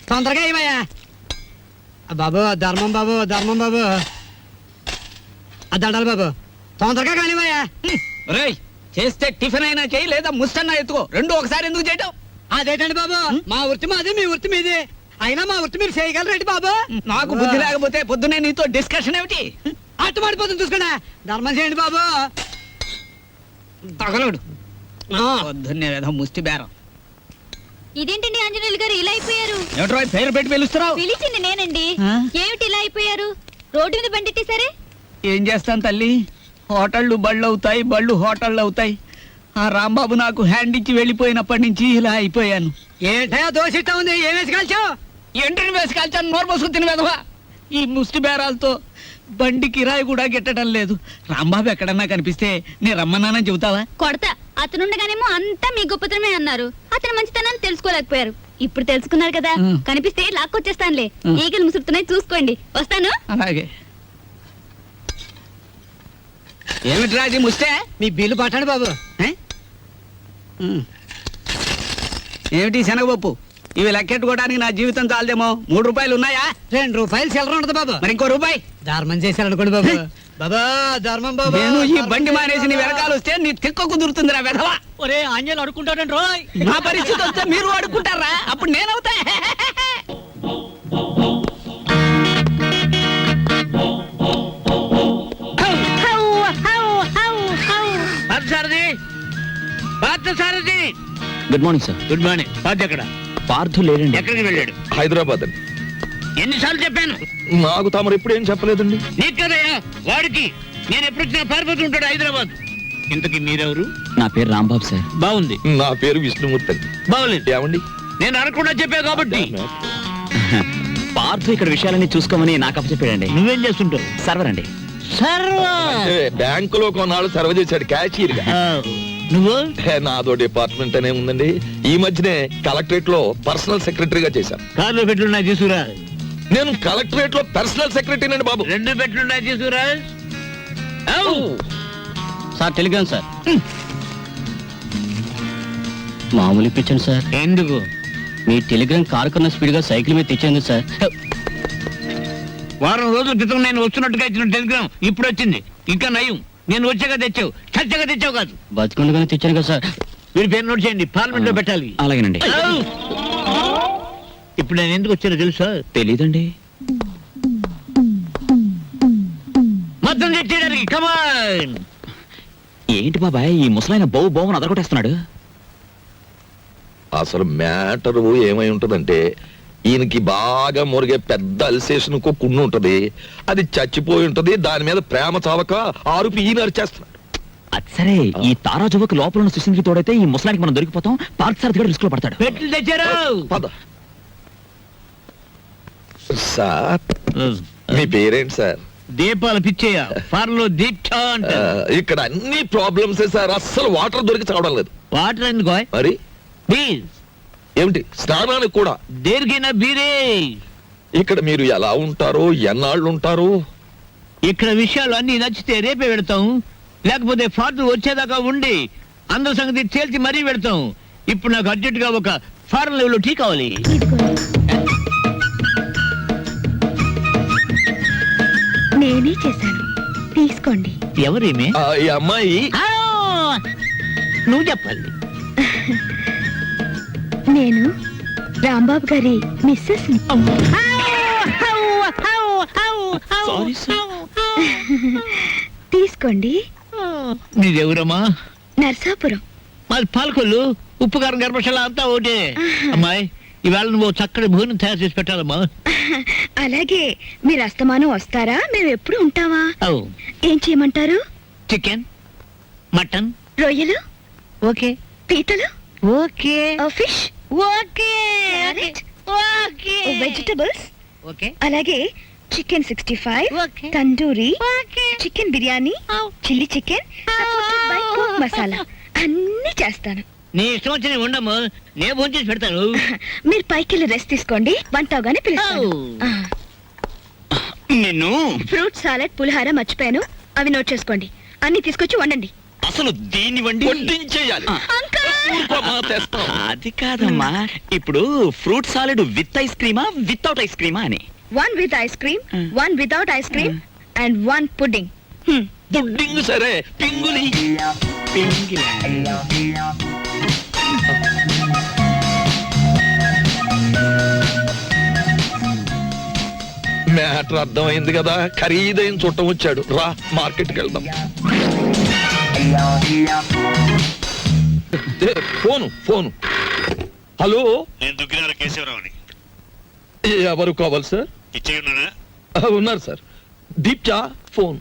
తొందరగా ఏమయ్యా బాబు, ధర్మం బాబు, ధర్మం బాబు, దండాలి బాబు, తొందరగా కానివయ్యా. రేయ్, చేస్తే టిఫిన్ అయినా చెయ్యి, లేదా ముస్తన్నా ఎత్తుకో. రెండు ఒకసారి ఎందుకు చేయటం? అదేంటండి బాబు, మా వృత్తి మాది, మీ వృత్తి మీది. అయినా మా వృత్తి మీరు చేయగలరేంటి బాబు? నాకు బుద్ధి లేకపోతే పొద్దునే నీతో డిస్కషన్ ఏమిటి? అట్టు పడిపోతుంది చూసుకోండి. ధర్మం చేయండి బాబు. తగలడు పొద్దున్నే ఏదో ముష్టి బేరం. ఇదేంటండి ఆంజనేయులు గారు ఇలా అయిపోయారు? ఏమిట్రా పేరు పెట్టి పిలుస్తున్నావు? పిలిచింది నేనండి. ఏమిటి ఇలా అయిపోయారు? రోడ్డు మీద బండెట్టేశారే? ఏం చేస్తాను తల్లి, హోటళ్ళు బళ్ళు అవుతాయి, బళ్ళు హోటళ్ళు అవుతాయి. ఆ రాంబాబు నాకు హ్యాండ్ ఇచ్చి వెళ్ళిపోయినప్పటి నుంచి ఇలా అయిపోయాను. ఏంటయా దోష ఇట్టా ఉంది, ఏం వేసి కాల్చావు? ఎంట్రీని వేసి కాల్చాను, నోరు పోసుకుని తిని వెదవా. ఈ ముష్టి బేరాలతో బండి కిరాయి కూడా గిట్టడం లేదు. రాంబాబు ఎక్కడన్నా కనిపిస్తే నేను రమ్మన్నానని చెబుతావా? కొడతా. అతనుండగానేమో అంతా మీ గొప్పతనమే అన్నారు. అతను మంచితనాన్ని తెలుసుకోలేకపోయారు. ఇప్పుడు తెలుసుకున్నారు కదా, కనిపిస్తే లాక్కొచ్చేస్తానులే. ఈగలు ముసురుతున్నాయి, చూసుకోండి. వస్తాను. అలాగే. ఏమిటి రాజీ ముస్తే? మీ బిల్లు పట్టండి బాబు. ఏమిటి శనగపప్పు? ఇవి లెక్కెట్టుకోవడానికి నా జీవితం చాలదేమో. 3 రూపాయలు ఉన్నాయా? 2 రూపాయలు చిల్లర ఉండదు బాబు. మరి ఇంకో రూపాయి ధర్మం చేశారనుకోండి బాబు. బాబా ధర్మం బాబు. నేను ఈ బండి మానేసి నీ వెనకాల వస్తే నీ తిక్క కుదురుతుందిరా వెధవా. ఒరే ఆంజలు అడుకుంటాడండి రోయ్. నా పరిస్థితి వస్తే మీరు అడుక్కుంటారా? అప్పుడు నేనవుతా. Good morning sir. Good morning. Party ఎక్కడ? పార్థు లేడండి. ఎక్కడికి వెళ్ళాడు? హైదరాబాద్ అండి. ఎన్నిసార్లు చెప్పాను? నాకు తమరు ఎప్పుడు ఏం చెప్పలేదండి. నీకు కదయ్యా వాడికి. నేను ఎప్పుడు వచ్చినా పారిపోతుంటాడు హైదరాబాద్. ఇంతకీ మీరెవరు? నా పేరు రాంబాబు సార్. బాగుంది. నా పేరు విష్ణుమూర్తి అండి. బాగులేదు. ఏమండి? నేను అనకుండా చెప్పా కాబట్టి. పార్థు ఇక్కడ విషయాలన్నీ చూసుకోమని నాకు అప్పచెప్పాడండి. నువ్వేం చేస్తుంటావు? సర్వర్ అండి. అంటే బ్యాంకులో కొన్నాళ్ళు సర్వ్ చేశాడు క్యాషియర్ గా. నువ్వు? నాదో డిపార్ట్మెంట్ అనే ఉందండి. ఈ మధ్యనే కలెక్టరేట్ లో పర్సనల్ సెక్రటరీగా చేశాను. కార్లో పెట్లున్నాయి తీసుకురా. నేను కలెక్టరేట్ లో పర్సనల్ సెక్రటరీ అండి బాబు. 2 పెట్లున్నాయి తీసుకురా. Sir Telegram sir. మామూలు ఇప్పించండి సార్. ఎందుకు? మీ టెలిగ్రామ్ కారు కన్నా స్పీడ్ గా సైకిల్ మీద తెచ్చేందుకు సార్. వారం రోజుల క్రితం నేను వస్తున్నట్టుగా ఇచ్చిన టెలిగ్రామ్ ఇప్పుడు వచ్చింది. ఇంకా నయం, నేను వచ్చాక తెచ్చావు. చచ్చాక తెచ్చావు కాదు. బతికుండగానే తెచ్చాను కదా సార్. మీరు పేరు నోట్ చేయండి, పార్లమెంట్ లో పెట్టాలి. అలాగేనండి. ఇప్పుడు నేను ఎందుకు వచ్చానో తెలుసా? తెలీదండి. మొత్తం తెచ్చేయడానికి. కమాన్. ఏంటి బాబాయ్ ఈ ముసలైన బౌ బౌని అదరగొట్టేస్తున్నాడు? అసలు మ్యాటర్ ఏమై ఉంటదంటే, ఈయనకి బాగా మురిగే పెద్ద అల్సేషన్ కున్ను ఉంటది. అది చచ్చిపోయి ఉంటది. దాని మీద ప్రేమ చావక ఆరుపి ఈయన అరిచేస్తున్నాడు. అది సరే, ఈ తారాజువకు లోపల ఉన్న సుశీల్కి తోడైతే ఈ ముసలానికి మనం దొరికిపోతాం. పార్థ సార్ దగ్గర రిస్క్ లో పడతాడు. పెట్లు తెచ్చారు. పద. సార్ మీ పేరేంటి సార్? దీపాలు పిచ్చేయ. ఫార్లో దీక్ష అంట. ఇక్కడ అన్ని ప్రాబ్లమ్స్ సార్. అస్సలు వాటర్ దొరికి చావడం లేదు. వాటర్ ఎందుకో? మరి ప్లీజ్. ఏమిటి స్నానానికి కూడా? దేనికైనా బీరే. ఇక్కడ మీరు ఎలా ఉంటారు, ఎన్నాళ్ళు ఉంటారు? ఇక్కడ విషయాలు అన్ని నచ్చితే రేపే పెడతాం, లేకపోతే ఫాదర్ వచ్చేదాకా ఉండి అందరి సంగతి తేల్చి మరీ పెడతాం. ఇప్పుడు నాకు అర్జెంట్ గా ఒక ఫారెన్ లెవెల్ టీ కావాలి. నేనే చేశాను, తీసుకోండి. ఎవరేమే? ఈ అమ్మాయి నువ్వు చెప్పాలి. నేను రాంబాబు గారి మిస్సెస్. Sorry sir. తీసుకోండి. నీదెవరమ్మా? నర్సాపురం. మాది పాలకొల్లు. ఉప్పు కారం గర్భశాల అంతా ఒకటే. అమ్మాయి ఇవాళ నువ్వు చక్కటి భోజనం తయారు చేసి పెట్టాలమ్మా. అలాగే. మీరు అస్తమానం వస్తారా? మేము ఎప్పుడు ఉంటావా? అవు. ఏం చేయమంటారు? చికెన్, మటన్, రొయ్యలు, ఓకే. పీతలు, okay. Fish, okay. Okay. Vegetables, okay. అలాగే chicken 65, okay. Tandoori, okay. Chicken biryani, chilli chicken, supported by coke masala అన్ని చేస్తాను. నీ ఇష్టం వచ్చి ఉండము, నేను ఫోన్ చేసి పెడతాను. మీరు పైకి వెళ్ళి రెస్ట్ తీసుకోండి, వంట అవగానే పిలుస్తాను. నిన్ను ఫ్రూట్ సాలెడ్, పులిహార మర్చిపోయాను, అవి నోట్ చేసుకోండి. అన్ని తీసుకొచ్చి వండండి. అసలు దీన్ని వండి వడ్డించేయాలి. అది కాదమ్మా, ఇప్పుడు ఫ్రూట్ సాలెడ్ విత్ ఐస్ క్రీమా వితౌట్ ఐస్ క్రీమా అని. 1 with ice cream, 1 without ice cream, and 1 pudding. Pudding సరే, పింగులి. మ్యాటర్ అర్థమైంది కదా. ఖరీదైన చుట్టం వచ్చాడు. రా మార్కెట్కి వెళ్దాం. Phone phone. హలో, నేను దుగ్గినార కేశవరావుని. ఎవరు కావాలి సార్? ఇచ్చేయున్నానా? ఉన్నారు సార్. దీప్చా phone.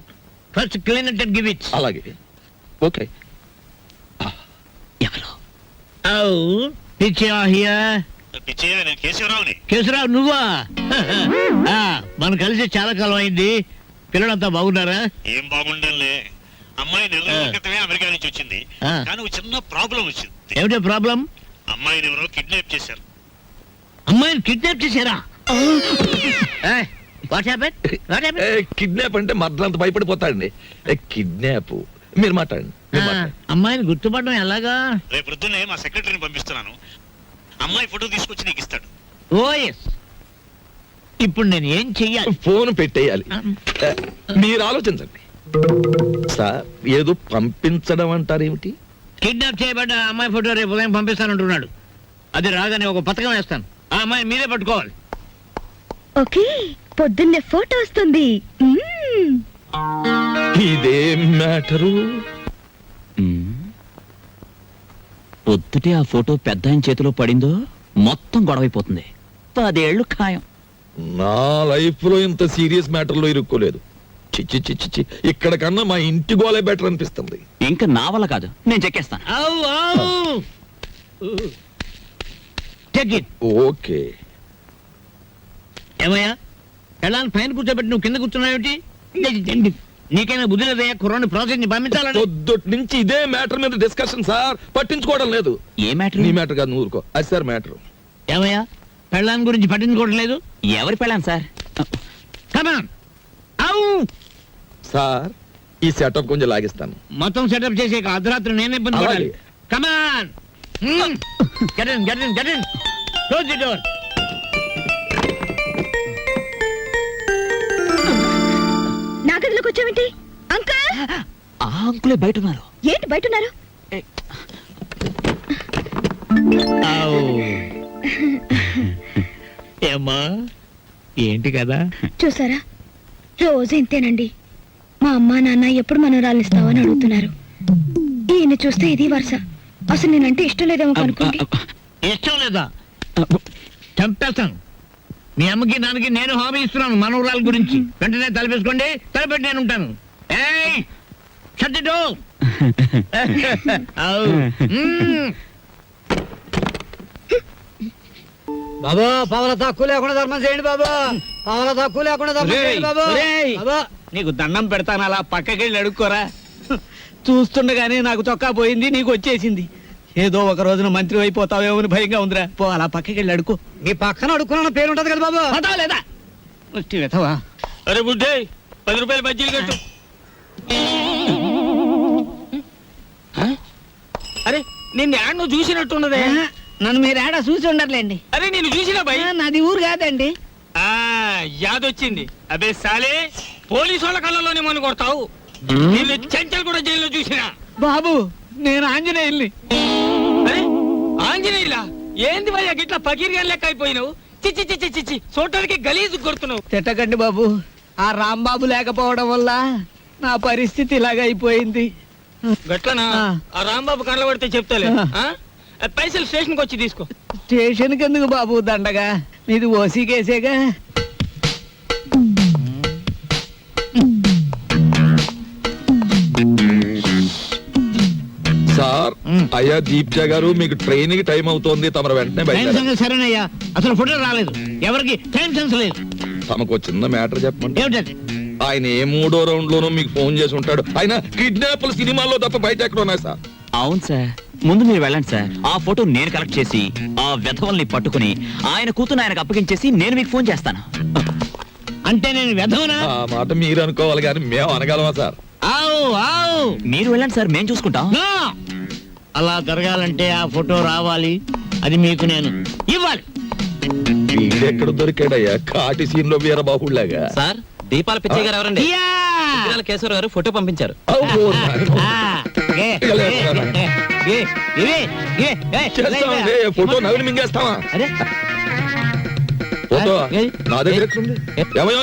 First clean it and give it. అలాగే ఓకే. ఎవరు? పిచ్చా హియర్. పిచ్చయ్య, నేను కేశవరావుని. కేశరావు నువ్వా? మనం కలిసి చాలా కాలం అయింది. పిల్లలంతా బాగున్నారా? ఏం బాగుండంలే. అమ్మాయి నెల రోజుల క్రితమే అమెరికా నుంచి వచ్చింది. కానీ ఒక చిన్న ప్రాబ్లం వచ్చింది. ఏమిటో ప్రాబ్లం? అమ్మాయిని ఎవరో కిడ్నాప్ చేశారు. అమ్మాయిని కిడ్నాప్ చేశారా? What happen? What happen? Kidnap అంటే మర్దలంత భయపడిపోతాడండి. కిడ్నాప్ మీరు మాట్లాడండి. అమ్మాయిని గుర్తుపడడం ఎలాగా? రేపు పొద్దున్నే మా సెక్రటరీని పంపిస్తున్నాను. అమ్మాయి ఫోటో తీసుకొచ్చి నీకు ఇస్తాడు. ఓ ఎస్. ఇప్పుడు నేను ఏం చెయ్యాలి? ఫోన్ పెట్టేయాలి. మీరు ఆలోచించండి సార్. ఏదో పంపించడం అంటారేమిటి? కిడ్నాప్ చేయబడ్డ అమ్మాయి ఫోటో రేపు ఉదయం పంపిస్తానంటున్నాడు. అది రాగానే ఒక పథకం వేస్తాను. ఆ అమ్మాయి మీరే పట్టుకోవాలి. ఓకే, పొద్దున్నే ఫోటో వస్తుంది. ఇదేం మ్యాటరు? పొద్దుటే ఆ ఫోటో పెద్ద ఆయన చేతిలో పడిందో మొత్తం గొడవైపోతుంది. 10 ఏళ్ళు ఖాయం. నా లైఫ్ లో ఇంత సీరియస్ మ్యాటర్ లో ఇరుక్కోలేదు. చిచ్చి చిచ్చి చి ఇక్కడ కన్నా మా ఇంటి గోలే బెటర్ అనిపిస్తుంది. ఇంకా నా వల్ల కాదు, నేను చెక్కేస్తాను. ఓకే. ఏమయ్యా, ఎలా పైన కూర్చోబెట్టి నువ్వు కింద కూర్చున్నావేంటి? నీకైనా బుద్ధి లేదయ్యా, కుర్రాన్ని ప్రాసెస్ ని పంపించాలని. పొద్దుటి నుంచి ఇదే మ్యాటర్ మీద డిస్కషన్ సార్. పట్టించుకోవడం లేదు. ఏ మ్యాటర్? నీ మ్యాటర్ కాదు, నువ్వు ఊరుకో. అది సార్ మ్యాటర్. ఏమయ్యా, పెళ్ళాన్ని గురించి పట్టించుకోవడం లేదు? ఎవరి పెళ్ళాను సార్? కమాన్. సార్ ఈ సెటప్ కొంచెం లాగిస్తాను. మొత్తం సెటప్ చేసే అర్ధరాత్రి నేనే ఇబ్బంది పడాలి. అలాగే. కమాన్. Get in, get in, get in. Close the door. నా గదిలోకి వచ్చావేంటి అంకుల్? ఆ అంకులే బయట ఉన్నారు. ఏంటి బయట ఉన్నారు? ఏమ్మా, ఏంటి కదా? చూసారా, రోజు ఇంతేనండి. మా అమ్మా నాన్న ఎప్పుడు మనోరాలు ఇస్తావని అడుగుతున్నారు. ఈయన చూస్తే ఇది వరుస. అసలు నేనంటే ఇష్టం లేదేమో అనుకోండి. ఇష్టం లేదా? చంపేస్తాను. మీ అమ్మకి నాన్నకి నేను హామీ ఇస్తున్నాను మనవరాల గురించి. వెంటనే తలపేసుకోండి, తలపెట్టి నేను ఉంటాను. ఏయ్, shut the door. బాబా, పవల తక్కువ లేకుండా ధర్మం చేయండి బాబా. పవల తక్కువ లేకుండా ధర్మం చేయండి బాబా. బాబా, నీకు దండం పెడతాను, అలా పక్కకెళ్ళి అడుక్కోరా. చూస్తుండగానే నాకు చొక్కా పోయింది, నీకు వచ్చేసింది. ఏదో ఒక రోజున మంత్రి అయిపోతావేమో అని భయంగా ఉందిరా. పో, అలా పక్కకెళ్ళి అడుకో. మీ పక్కన అడుక్కున్న పేరు ఉంటది కదా బాబా. పదా లేదా? అరే బుడ్డే, 10 రూపాయలు బజ్జీలు కట్టు. అరే, నిన్ను యాడ్ నువ్వు చూసినట్టున్నదే. నన్ను మీరు ఏడా చూసి ఉండర్లేండి. అరే, నేను చూసినా భయ్. నాది ఊరు కాదండి. యాదొచ్చింది. అబే సాలే, పోలీసు వాళ్ళ కళ్ళలోనే మన కొడతావు. నిన్ను చెంచల్ కూడా జైల్లో చూసినా. బాబు, నేను ఆంజనేయుల్ని. అరే, ఆంజనేయులా? ఏంది భయ్యా గిట్లా పకీర్గా లెక్క అయిపోయినావు? చిచ్చి చిచ్చి చిచ్చి, చూడటానికి గలీజు కొడుతున్నావు. తిట్టకండి బాబు, ఆ రాంబాబు లేకపోవడం వల్ల నా పరిస్థితి ఇలాగ అయిపోయింది. గట్లనా? ఆ రాంబాబు కళ్ళ పడితే చెప్తాలే. పైసలు స్టేషన్కి వచ్చి తీసుకో. స్టేషన్కి ఎందుకు బాబు దండగా? మీది ఓసీ కేసేగా. సార్, అయ్యా దీప్జా గారు, మీకు ట్రైన్ కి టైం అవుతోంది. తమరు వెంటనే బయట. సరేనయ్యా, అసలు ఫోటో రాలేదు. ఎవరికి టైం సెన్స్ లేదు. తమకు చిన్న మ్యాటర్ చెప్పండి. ఏమిటది? ఆయన ఏ 3వ రౌండ్ లోనూ మీకు ఫోన్ చేసి ఉంటాడు. ఆయన కిడ్నాప్లు సినిమాల్లో తప్ప బయట ఎక్కడ ఉన్నాయి సార్? అవును సార్, ముందు మీరు వెళ్ళండి సార్. ఆ ఫోటో నేను కలెక్ట్ చేసి ఆ వెధవల్ని పట్టుకుని ఆయన కూతురు ఆయనకు అప్పగించేసి నేను మీకు ఫోన్ చేస్తాను. అంటే నేను వెధవనా? ఆ మాట మీరు అనుకోవాలి కానీ మేము అనగలమా సార్? మీరు వెళ్ళండి సార్, మేము చూసుకుంటాం. అలా జరగాలంటే ఆ ఫోటో రావాలి. అది మీకు నేను ఇవ్వాలి. వీడెక్కడ దొరికాడయ్యా కాటి సీన్ లో వీరబాహుళ్లాగా? సార్, దీపాల పిచ్చయ్య గారు ఎవరండి? కేశవరావు గారు ఫోటో పంపించారు. ఫోటో నవ్వుని మింగేస్తావా? ఫోటో నా దగ్గర ఉంది. ఏమయ్యో,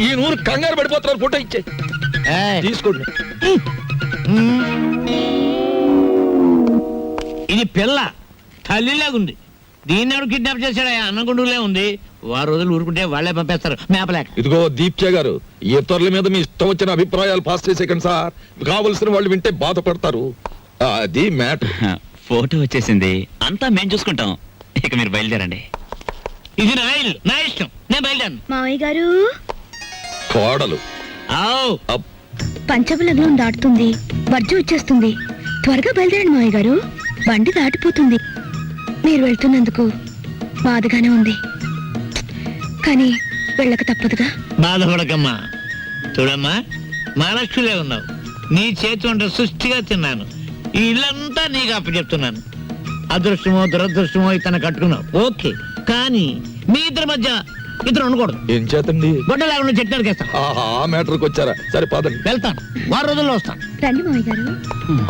ఈ నూరు కంగారు పడిపోతున్నారు. ఫోటో ఇచ్చే తీసుకోండి. ఇది పిల్ల తల్లిలాగుంది. దీన్ని ఎవరు కిడ్నాప్ చేశాడా అన్నగుండులే ఉంది. వారు రోజులు ఊరుకుంటే వాళ్ళే పంపేస్తారు మేపలేక. ఇదిగో దీప్య గారు, ఇతరుల మీద మీ ఇష్టం వచ్చిన అభిప్రాయాలు పాస్ చేసేకండి సార్. కావలసిన వాళ్ళు వింటే బాధపడతారు. అది మ్యాటర్. ఫోటో వచ్చేసింది, అంతా మేం చూసుకుంటాం. ఇక మీరు బయలుదేరండి. ఇది నా ఇల్లు, నా ఇష్టం, నేను బయలుదేరను. మావయ్య గారు కోడలు ఆవ్. పంచబలగ్నం దాటుతుంది, వర్జం వచ్చేస్తుంది. త్వరగా బయలుదేరండి మావయ్య గారు, బండి దాటిపోతుంది. మీరు వెళ్తున్నందుకు బాధగానే ఉంది, కానీ వెళ్ళక తప్పదుగా. బాధపడకమ్మా. చూడమ్మా, మహాలక్ష్మిలే ఉన్నావు. నీ చేతి వంట సృష్టిగా తిన్నాను. ఈ ఇల్లంతా నీకు అప్పచెప్తున్నాను. అదృష్టమో దురదృష్టమో ఇతను కట్టుకున్నావు, ఓకే. కానీ మీ ఇద్దరి మధ్య ఇతను ఉండకూడదు. ఏం చేతండి? గొడ్డ లేకుండా చెట్టు నరికేస్తాను. ఆ మ్యాటర్కి వచ్చారా? సరే పదండి. వెళ్తాను, 6 రోజుల్లో వస్తాను. రండి మావయ్య గారు.